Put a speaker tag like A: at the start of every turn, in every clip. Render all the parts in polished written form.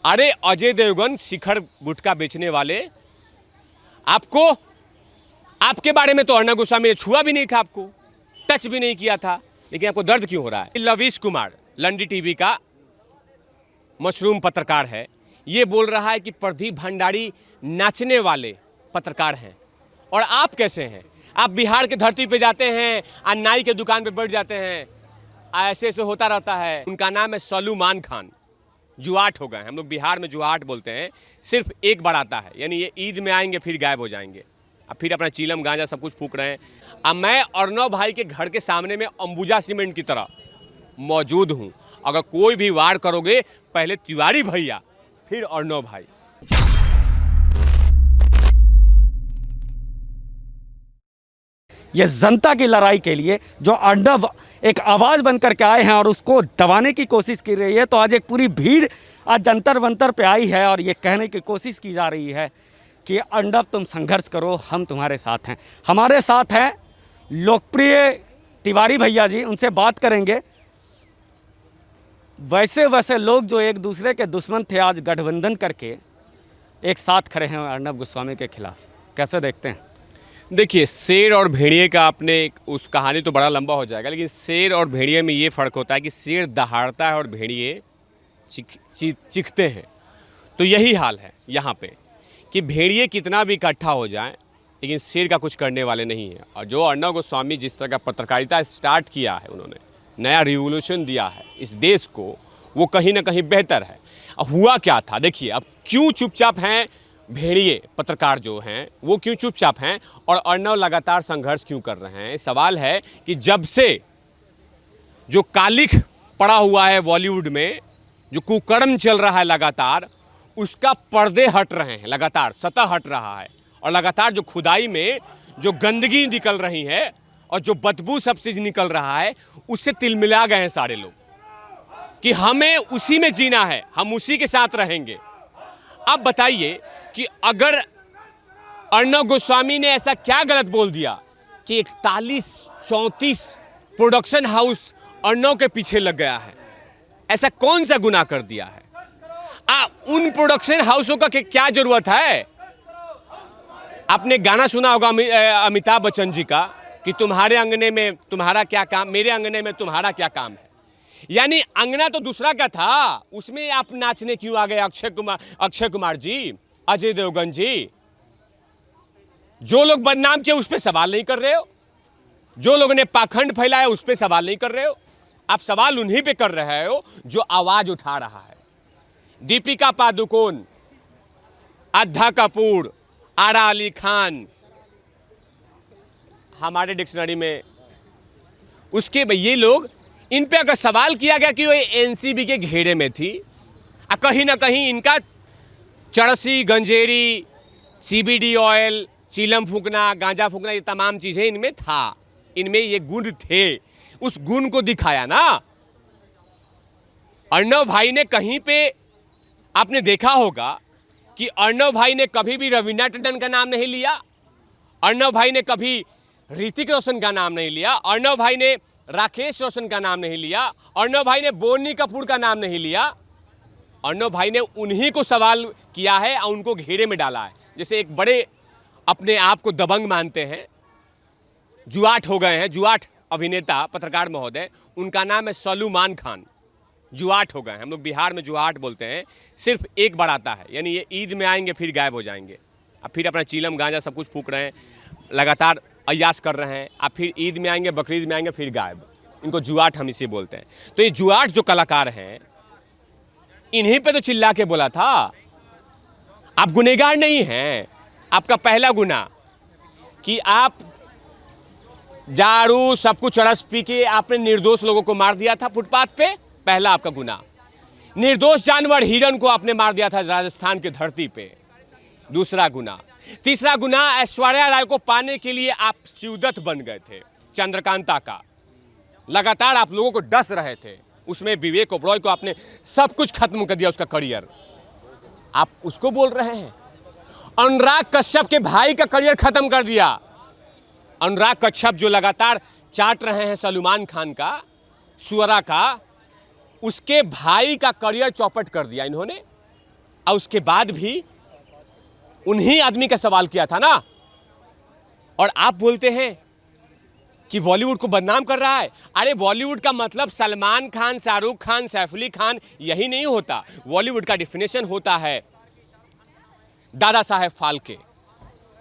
A: अरे अजय देवगन शिखर गुटखा बेचने वाले, आपको आपके बारे में तो अर्णव गोस्वामी ने छुआ भी नहीं था, आपको टच भी नहीं किया था, लेकिन आपको दर्द क्यों हो रहा है? लवीश कुमार लंडी टीवी का मशरूम पत्रकार है, ये बोल रहा है कि प्रदीप भंडारी नाचने वाले पत्रकार हैं। और आप कैसे हैं? आप बिहार की धरती पे जाते हैं और नाई के दुकान पे बैठ जाते हैं, ऐसे ऐसे होता रहता है। उनका नाम है सलूमान खान। जुआट हो गए, हम लोग बिहार में जुआट बोलते हैं। सिर्फ एक बार आता है, यानी ये ईद में आएंगे फिर गायब हो जाएंगे, अब फिर अपना चीलम गांजा सब कुछ फूक रहे हैं। अब मैं अर्णव भाई के घर के सामने में अंबुजा सीमेंट की तरह मौजूद हूँ। अगर कोई भी वार करोगे, पहले तिवारी भैया फिर अर्णव भाई।
B: ये जनता की लड़ाई के लिए जो अर्णव एक आवाज़ बनकर के आए हैं और उसको दबाने की कोशिश की रही है, तो आज एक पूरी भीड़ आज जंतर मंतर पे आई है और ये कहने की कोशिश की जा रही है कि अर्णव तुम संघर्ष करो, हम तुम्हारे साथ हैं। हमारे साथ हैं लोकप्रिय तिवारी भैया जी, उनसे बात करेंगे। वैसे लोग जो एक दूसरे के दुश्मन थे, आज गठबंधन करके एक साथ खड़े हैं अर्णव गोस्वामी के खिलाफ। कैसे देखते हैं?
A: देखिए, शेर और भेड़िए का आपने उस कहानी तो बड़ा लंबा हो जाएगा, लेकिन शेर और भेड़िए में ये फ़र्क होता है कि शेर दहाड़ता है और भेड़िए चीखते हैं। तो यही हाल है यहाँ पे कि भेड़िए कितना भी इकट्ठा हो जाए, लेकिन शेर का कुछ करने वाले नहीं है। और जो अर्णव गोस्वामी जिस तरह का पत्रकारिता स्टार्ट किया है, उन्होंने नया रिवोल्यूशन दिया है इस देश को, वो कहीं ना कहीं बेहतर है। अब हुआ क्या था देखिए, अब क्यों चुपचाप हैं भेड़िए पत्रकार जो हैं, वो क्यों चुपचाप हैं और अर्णव लगातार संघर्ष क्यों कर रहे हैं? सवाल है कि जब से जो कालिख पड़ा हुआ है बॉलीवुड में, जो कुकर्म चल रहा है लगातार, उसका पर्दे हट रहे हैं, लगातार सतह हट रहा है। और लगातार जो खुदाई में जो गंदगी निकल रही है और जो बदबू सब चीज़ निकल रहा है, उससे तिलमिला गए हैं सारे लोग कि हमें उसी में जीना है, हम उसी के साथ रहेंगे। अब बताइए कि अगर अर्णव गोस्वामी ने ऐसा क्या गलत बोल दिया कि 41-34 प्रोडक्शन हाउस अर्णव के पीछे लग गया है? ऐसा कौन सा गुनाह कर दिया है? उन प्रोडक्शन हाउसों का क्या जरूरत है? आपने गाना सुना होगा अमिताभ बच्चन जी का कि तुम्हारे अंगने में तुम्हारा क्या काम, मेरे अंगने में तुम्हारा क्या काम है। यानी अंगना तो दूसरा का था, उसमें आप नाचने क्यों आ गए? अक्षय कुमार जी, अजय देवगन जी, जो लोग बदनाम किए उस पर सवाल नहीं कर रहे हो, जो लोगों ने पाखंड फैलाया उस पर सवाल नहीं कर रहे हो। आप सवाल उन्हीं पे कर रहे हो जो आवाज उठा रहा है। दीपिका पादुकोण, आधा कपूर, आरा अली खान, हमारे डिक्शनरी में उसके ये लोग, इन पे अगर सवाल किया गया कि वो एनसीबी के घेरे में थी, कहीं ना कहीं इनका चरसी, गंजेरी, सीबीडी ऑयल, चीलम फूकना, गांजा फूकना, ये तमाम चीज़ें इनमें था, इनमें ये गुण थे। उस गुण को दिखाया ना अर्णव भाई ने। कहीं पे आपने देखा होगा कि अर्णव भाई ने कभी भी रवीना टंडन का नाम नहीं लिया, अर्णव भाई ने कभी ऋतिक रोशन का नाम नहीं लिया, अर्णव भाई ने राकेश रोशन का नाम नहीं लिया, अर्णव भाई ने बोनी कपूर का नाम नहीं लिया। अर्णव भाई ने उन्हीं को सवाल किया है और उनको घेरे में डाला है। जैसे एक बड़े अपने आप को दबंग मानते हैं, जुआट हो गए हैं, जुआट अभिनेता पत्रकार महोदय, उनका नाम है सलूमान खान। जुआट हो गए, हम लोग बिहार में जुआट बोलते हैं। सिर्फ एक बार आता है, यानी ये ईद में आएंगे फिर गायब हो जाएंगे, अब फिर अपना चीलम गांजा सब कुछ फूक रहे हैं, लगातार अयास कर रहे हैं, अब फिर ईद में आएंगे, बकरीद में आएंगे, फिर गायब। इनको जुआट हम इसे बोलते हैं। तो ये जुआट जो कलाकार हैं, इन्हीं पे तो चिल्ला के बोला था। आप गुनहगार नहीं हैं। आपका पहला गुनाह कि आप दारू सब कुछ रस पी के आपने निर्दोष लोगों को मार दिया था फुटपाथ पे, पहला आपका गुनाह। निर्दोष जानवर हिरन को आपने मार दिया था राजस्थान की धरती पे, दूसरा गुनाह। तीसरा गुनाह, ऐश्वर्या राय को पाने के लिए आप शिवदत्त बन गए थे, चंद्रकांता का। लगातार आप लोगों को डस रहे थे, उसमें विवेक ओबरॉय को आपने सब कुछ खत्म कर दिया, उसका करियर। आप उसको बोल रहे हैं। अनुराग कश्यप के भाई का करियर खत्म कर दिया। अनुराग कश्यप जो लगातार चाट रहे हैं सलूमान खान का, सुअरा का, उसके भाई का करियर चौपट कर दिया इन्होंने। और उसके बाद भी उन्हीं आदमी का सवाल किया था ना, और आप बोलते हैं कि बॉलीवुड को बदनाम कर रहा है। अरे बॉलीवुड का मतलब सलमान खान, शाहरुख खान, सैफ अली खान यही नहीं होता। बॉलीवुड का डिफिनेशन होता है दादा साहेब फाल्के,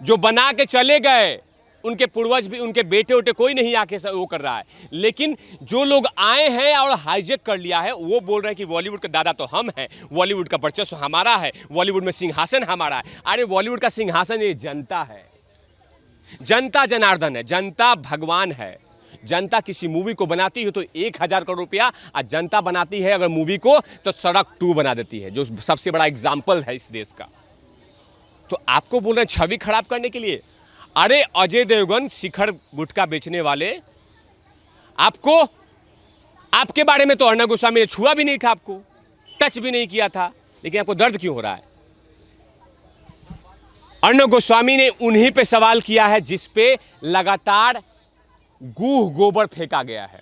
A: जो बना के चले गए, उनके पूर्वज भी, उनके बेटे उटे कोई नहीं आके वो कर रहा है। लेकिन जो लोग आए हैं और हाईजेक कर लिया है, वो बोल रहे हैं कि बॉलीवुड का दादा तो हम हैं, बॉलीवुड का वर्चस्व हमारा है, बॉलीवुड में सिंहासन हमारा है। अरे बॉलीवुड का सिंहासन ये जनता है, जनता जनार्दन है, जनता भगवान है। जनता किसी मूवी को बनाती है तो 1000 करोड़ रुपया, और जनता बनाती है अगर मूवी को तो सड़क 2 बना देती है, जो सबसे बड़ा एग्जाम्पल है इस देश का। तो आपको बोल रहे हैं छवि खराब करने के लिए। अरे अजय देवगन शिखर गुटखा बेचने वाले, आपको, आपके बारे में तो अर्णव गोस्वामी ने छुआ भी नहीं था, आपको टच भी नहीं किया था, लेकिन आपको दर्द क्यों हो रहा है? अर्णव गोस्वामी ने उन्हीं पे सवाल किया है जिस पे लगातार गूह गोबर फेंका गया है,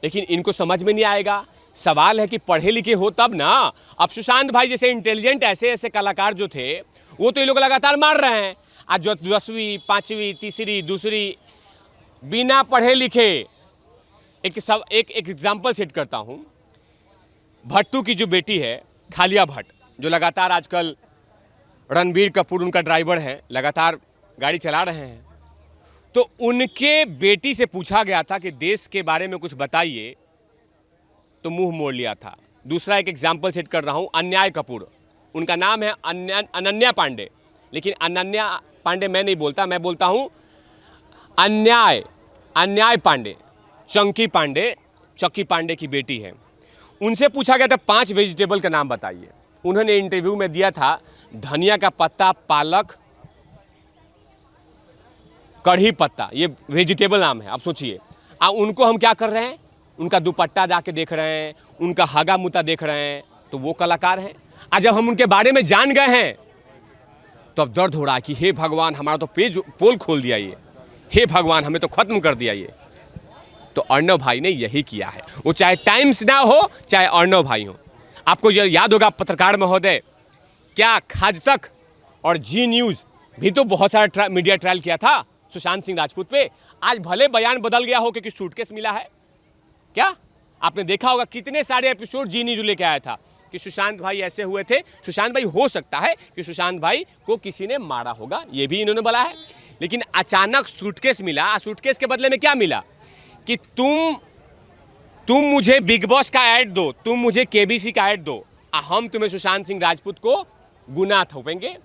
A: लेकिन इनको समझ में नहीं आएगा। सवाल है कि पढ़े लिखे हो तब ना। अब सुशांत भाई जैसे इंटेलिजेंट ऐसे ऐसे कलाकार जो थे, वो तो ये लोग लगातार मार रहे हैं। आज जो 10वीं 5वीं तीसरी दूसरी बिना पढ़े लिखे, एक एग्जाम्पल सेट करता हूं। भट्टू की जो बेटी है खालिया भट्ट, जो लगातार आजकल रणबीर कपूर उनका ड्राइवर है, लगातार गाड़ी चला रहे हैं, तो उनके बेटी से पूछा गया था कि देश के बारे में कुछ बताइए, तो मुंह मोड़ लिया था। दूसरा एक एग्जाम्पल सेट कर रहा हूं, अन्याय कपूर, उनका नाम है अनन्या पांडे, लेकिन अनन्या पांडे मैं नहीं बोलता, मैं बोलता हूं अन्याय पांडे, चक्की पांडे की बेटी है। उनसे पूछा गया था 5 वेजिटेबल का नाम बताइए। उन्होंने इंटरव्यू में दिया था धनिया का पत्ता, पालक, कढ़ी पत्ता, ये वेजिटेबल नाम है। आप सोचिए, उनको हम क्या कर रहे हैं? उनका दुपट्टा जाके देख रहे हैं, उनका हागा मुता देख रहे हैं, तो वो कलाकार हैं। आज जब हम उनके बारे में जान गए हैं तो अब दर्द हो रहा है कि हे भगवान, हमारा तो पोल खोल दिया ये, हे भगवान हमें तो खत्म कर दिया ये। तो अर्णव भाई ने यही किया है, वो चाहे टाइम्स नाउ हो चाहे अर्णव भाई हो। आपको याद होगा पत्रकार महोदय, क्या खाज तक और जी न्यूज़ भी तो बहुत सारा मीडिया ट्रायल किया था सुशांत सिंह राजपूत पे। आज भले बयान बदल गया हो क्योंकि सूटकेस मिला है, क्या आपने देखा होगा कितने सारे एपिसोड जी न्यूज़ लेके आया था कि सुशांत भाई ऐसे हुए थे, सुशांत भाई हो सकता है कि सुशांत भाई को किसी ने मारा होगा, ये भी इन्होंने बोला है। लेकिन अचानक सूटकेस मिला, सूटकेस के बदले में क्या मिला कि तुम मुझे बिग बॉस का ऐड दो, तुम मुझे केबीसी का ऐड दो, हम तुम्हें सुशांत सिंह राजपूत को गुनाह थोपेंगे।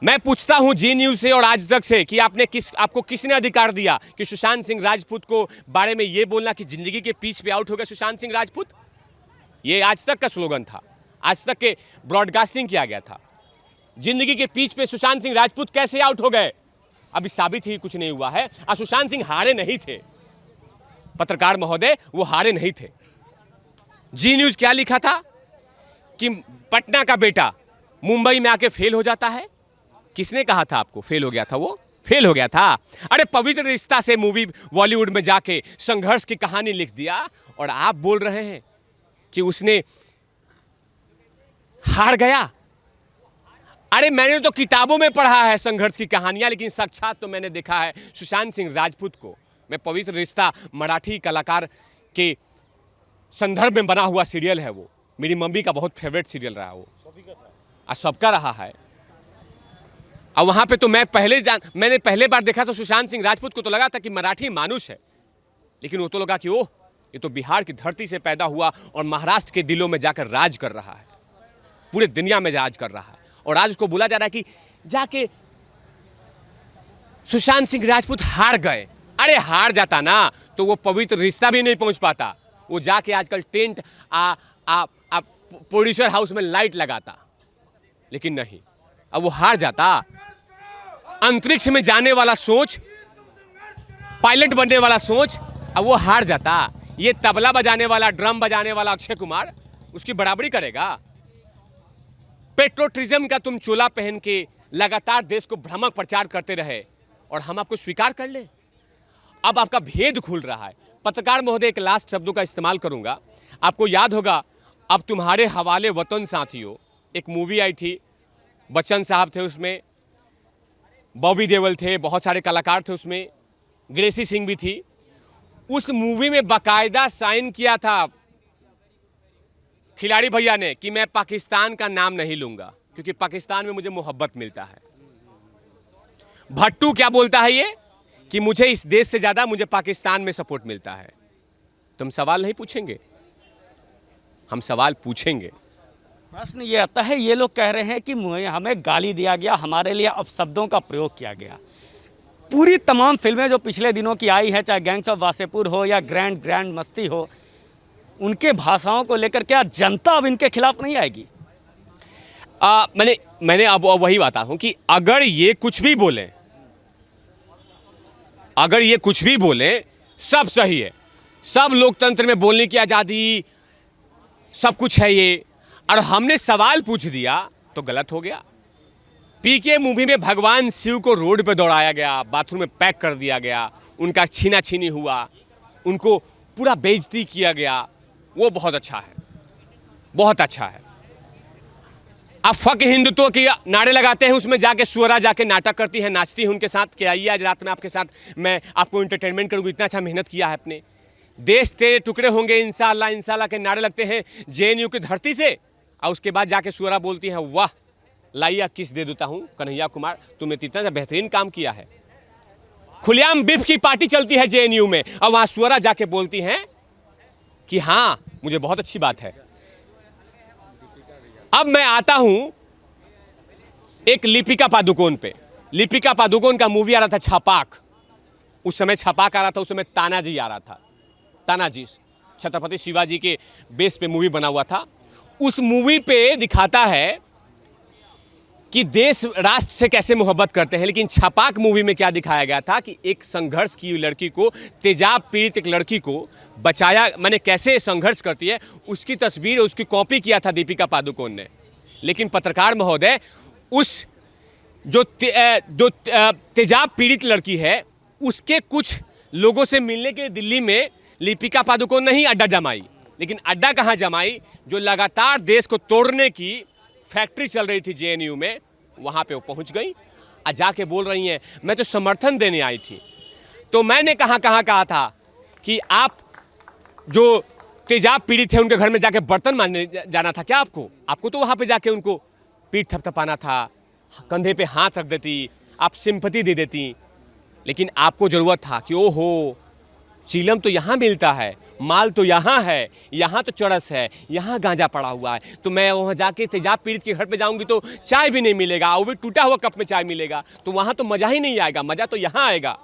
A: मैं पूछता हूं जी न्यूज़ से और आज तक से कि आपको किसने अधिकार दिया कि सुशांत सिंह राजपूत को बारे में ये बोलना कि जिंदगी के पिच पे आउट हो गए सुशांत सिंह राजपूत? ये आज तक का स्लोगन था, आज तक के ब्रॉडकास्टिंग किया गया था। जिंदगी के पिच पे सुशांत सिंह राजपूत कैसे आउट हो गए? अभी साबित ही कुछ नहीं हुआ है। और सुशांत सिंह हारे नहीं थे, पत्रकार महोदय, वो हारे नहीं थे। जी न्यूज़ क्या लिखा था कि पटना का बेटा मुंबई में आके फेल हो जाता है। किसने कहा था आपको फेल हो गया था? वो फेल हो गया था। अरे पवित्र रिश्ता से मूवी बॉलीवुड में जाके संघर्ष की कहानी लिख दिया और आप बोल रहे हैं कि उसने हार गया। अरे मैंने तो किताबों में पढ़ा है संघर्ष की कहानियां, लेकिन साक्षात तो मैंने देखा है सुशांत सिंह राजपूत को। मैं पवित्र रिश्ता मराठी कलाकार के संदर्भ में बना हुआ सीरियल है, वो मेरी मम्मी का बहुत फेवरेट सीरियल रहा, वो सबका रहा है। और वहाँ पे तो मैंने पहले बार देखा तो सुशांत सिंह राजपूत को तो लगा था कि मराठी मानुष है, लेकिन वो तो लगा कि ओह ये तो बिहार की धरती से पैदा हुआ और महाराष्ट्र के दिलों में जाकर राज कर रहा है, पूरे दुनिया में राज कर रहा है। और आज उसको बोला जा रहा है कि जाके सुशांत सिंह राजपूत हार गए। अरे हार जाता ना तो वो पवित्र रिश्ता भी नहीं पहुंच पाता, वो जाके आजकल टेंट प्रोड्यूसर हाउस में लाइट लगाता, लेकिन नहीं, अब वो हार जाता। अंतरिक्ष में जाने वाला सोच, पायलट बनने वाला सोच, अब वो हार जाता। ये तबला बजाने वाला, ड्रम बजाने वाला अक्षय कुमार उसकी बराबरी करेगा? पेट्रोटिज्म का तुम चोला पहन के लगातार देश को भ्रामक प्रचार करते रहे और हम आपको स्वीकार कर ले। अब आपका भेद खुल रहा है। पत्रकार महोदय, एक लास्ट शब्दों का इस्तेमाल करूंगा। आपको याद होगा अब तुम्हारे हवाले वतन साथियों, एक मूवी आई थी, बच्चन साहब थे उसमें, बॉबी देओल थे, बहुत सारे कलाकार थे उसमें, ग्रेसी सिंह भी थी। उस मूवी में बाकायदा साइन किया था खिलाड़ी भैया ने कि मैं पाकिस्तान का नाम नहीं लूंगा क्योंकि पाकिस्तान में मुझे मोहब्बत मिलता है। भट्टू क्या बोलता है ये कि मुझे इस देश से ज्यादा मुझे पाकिस्तान में सपोर्ट मिलता है। तुम सवाल नहीं पूछेंगे? हम सवाल पूछेंगे।
B: प्रश्न ये आता है, ये लोग कह रहे हैं कि हमें गाली दिया गया, हमारे लिए अपशब्दों का प्रयोग किया गया। पूरी तमाम फिल्में जो पिछले दिनों की आई है, चाहे गैंग्स ऑफ वासेपुर हो या ग्रैंड मस्ती हो, उनके भाषाओं को लेकर क्या जनता अब इनके खिलाफ नहीं आएगी?
A: मैंने अब वही बात हूं कि अगर ये कुछ भी बोले, अगर ये कुछ भी बोले, सब सही है, सब लोकतंत्र में बोलने की आज़ादी, सब कुछ है ये, और हमने सवाल पूछ दिया तो गलत हो गया। पीके मूवी में भगवान शिव को रोड पे दौड़ाया गया, बाथरूम में पैक कर दिया गया, उनका छीना छीनी हुआ, उनको पूरा बेइज्जती किया गया, वो बहुत अच्छा है, बहुत अच्छा है। आप फक हिंदुत्व के नारे लगाते हैं, उसमें जाके सुअरा जाके नाटक करती है, नाचती है उनके साथ कि आइए आज रात में आपके साथ मैं आपको एंटरटेनमेंट करूँगी, इतना अच्छा मेहनत किया है आपने, देश तेरे टुकड़े होंगे इंशाअल्लाह इंशाअल्लाह के नारे लगते हैं जेएनयू की धरती से, और उसके बाद जाके सुअरा बोलती है वाह लाइया किस दे देता हूँ कन्हैया कुमार, तुमने इतना बेहतरीन काम किया है। खुलेआम बिफ की पार्टी चलती है जेएनयू में, और वहाँ सुअरा जाके बोलती हैं कि हाँ मुझे बहुत अच्छी बात है। अब मैं आता हूं एक लिपिका पादुकोण पे। लिपिका पादुकोण का मूवी आ रहा था छपाक, उस समय छपाक आ रहा था, उस समय तानाजी आ रहा था, तानाजी छत्रपति शिवाजी के बेस पे मूवी बना हुआ था। उस मूवी पे दिखाता है कि देश राष्ट्र से कैसे मोहब्बत करते हैं, लेकिन छपाक मूवी में क्या दिखाया गया था कि एक संघर्ष की लड़की को, तेजाब पीड़ित एक लड़की को बचाया, मैंने कैसे संघर्ष करती है उसकी तस्वीर, उसकी कॉपी किया था दीपिका पादुकोण ने। लेकिन पत्रकार महोदय, उस जो तेजाब पीड़ित लड़की है उसके कुछ लोगों से मिलने के लिए दिल्ली में दीपिका पादुकोण नहीं अड्डा जमाई, लेकिन अड्डा कहाँ जमाई, जो लगातार देश को तोड़ने की फैक्ट्री चल रही थी जेएनयू में, वहाँ पे वो पहुँच गई और जाके बोल रही हैं मैं तो समर्थन देने आई थी। तो मैंने कहा था कि आप जो तेजाब पीड़ित थे उनके घर में जाके बर्तन मांजने जाना था क्या आपको तो वहाँ पे जाके उनको पीठ थपथपाना था, कंधे पे हाथ रख देती, आप सिंपैथी दे देती। लेकिन आपको ज़रूरत था कि ओहो चीलम तो यहाँ मिलता है, माल तो यहाँ है, यहाँ तो चरस है, यहाँ गांजा पड़ा हुआ है, तो मैं वहाँ जाके तेजाब पीड़ित के घर पे जाऊँगी तो चाय भी नहीं मिलेगा, वो भी टूटा हुआ कप में चाय मिलेगा, तो वहाँ तो मज़ा ही नहीं आएगा। मज़ा तो यहाँ आएगा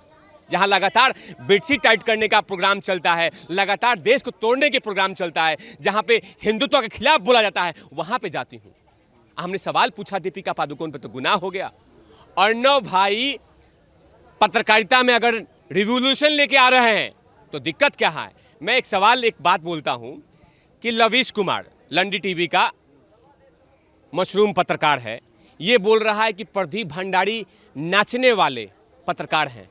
A: जहाँ लगातार बेडशीट टाइट करने का प्रोग्राम चलता है, लगातार देश को तोड़ने के प्रोग्राम चलता है, जहाँ पे हिंदुत्व के खिलाफ बोला जाता है, वहाँ पे जाती हूँ। हमने सवाल पूछा दीपिका पादुकोण पे तो गुनाह हो गया। अर्णव भाई पत्रकारिता में अगर रिवॉल्यूशन लेके आ रहे हैं तो दिक्कत क्या है? मैं एक बात बोलता हूं कि लवीश कुमार लंडी टीवी का मशरूम पत्रकार है, ये बोल रहा है कि प्रदीप भंडारी नाचने वाले पत्रकार हैं।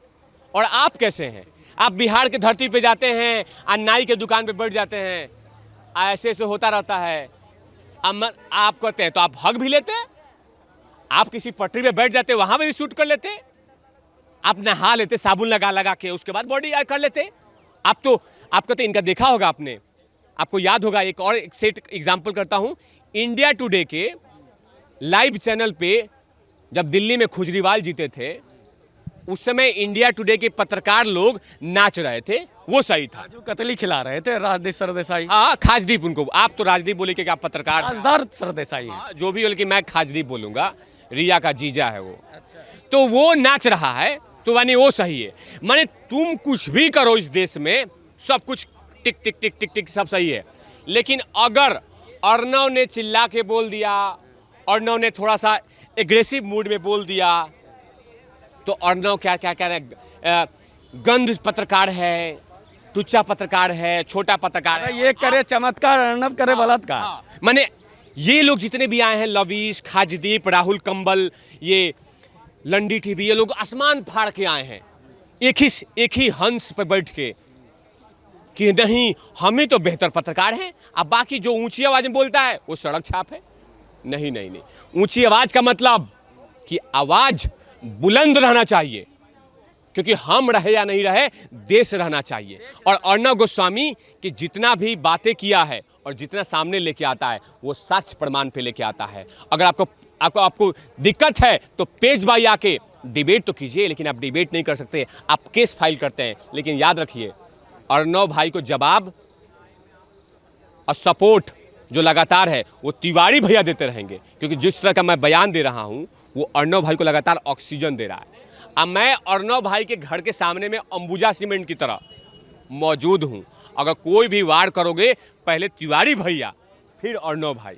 A: और आप कैसे हैं? आप बिहार के धरती पे जाते हैं और नाई के दुकान पे बैठ जाते हैं, ऐसे ऐसे होता रहता है, आप करते हैं तो आप हक भी लेते हैं, आप किसी पटरी पे बैठ जाते वहां पे भी शूट कर लेते, आप नहा लेते साबुन लगा के, उसके बाद बॉडी कर लेते। आपको तो इनका देखा होगा आपने, आपको याद होगा। एक सेट एग्जांपल करता हूं, इंडिया टुडे के लाइव चैनल पे जब दिल्ली में खुजरीवाल जीते थे, उस समय इंडिया टुडे के पत्रकार लोग नाच रहे थे, वो सही था।
B: जो कतली खिला रहे थे राजदीप सरदेसाई।
A: हाँ खाजदीप, उनको आप तो राजदीप बोले कि आप पत्रकार,
B: राजदार सरदेसाई है।
A: जो भी बोले कि मैं खाजदीप बोलूंगा, रिया का जीजा है वो। तो वो नाच रहा है तो यानी वो सही है। माने तुम कुछ भी करो इस देश में, सब कुछ टिक टिक टिक टिक टिक सब सही है। लेकिन अगर अर्णव ने चिल्ला के बोल दिया, अर्णव ने थोड़ा सा एग्रेसिव मूड में बोल दिया, तो अर्णव क्या क्या कह रहे, गंध पत्रकार है, टुच्चा पत्रकार है, छोटा पत्रकार है।
B: ये करे चमत्कार, अर्णव करे बलात्कार।
A: माने ये लोग जितने भी आए हैं, लवीश, खाजदीप, राहुल कंबल, ये लंडी टीवी, ये लोग आसमान फाड़ के आए हैं, एक ही हंस पर बैठ के कि नहीं हमें तो बेहतर पत्रकार हैं, अब बाकी जो ऊंची आवाज में बोलता है वो सड़क छाप है। नहीं नहीं नहीं, ऊंची आवाज का मतलब कि आवाज बुलंद रहना चाहिए, क्योंकि हम रहे या नहीं रहे देश रहना चाहिए। और अर्णव गोस्वामी की जितना भी बातें किया है और जितना सामने लेके आता है वो साक्ष्य प्रमाण पे लेके आता है। अगर आपको दिक्कत है तो पेज बाई आके डिबेट तो कीजिए, लेकिन आप डिबेट नहीं कर सकते, आप केस फाइल करते हैं। लेकिन याद रखिए, अर्णव भाई को जवाब और सपोर्ट जो लगातार है वो तिवारी भैया देते रहेंगे, क्योंकि जिस तरह का मैं बयान दे रहा हूं वो अर्णव भाई को लगातार ऑक्सीजन दे रहा है। अब मैं अर्णव भाई के घर के सामने में अंबुजा सीमेंट की तरह मौजूद हूं। अगर कोई भी वार करोगे, पहले तिवारी भैया फिर अर्णव भाई।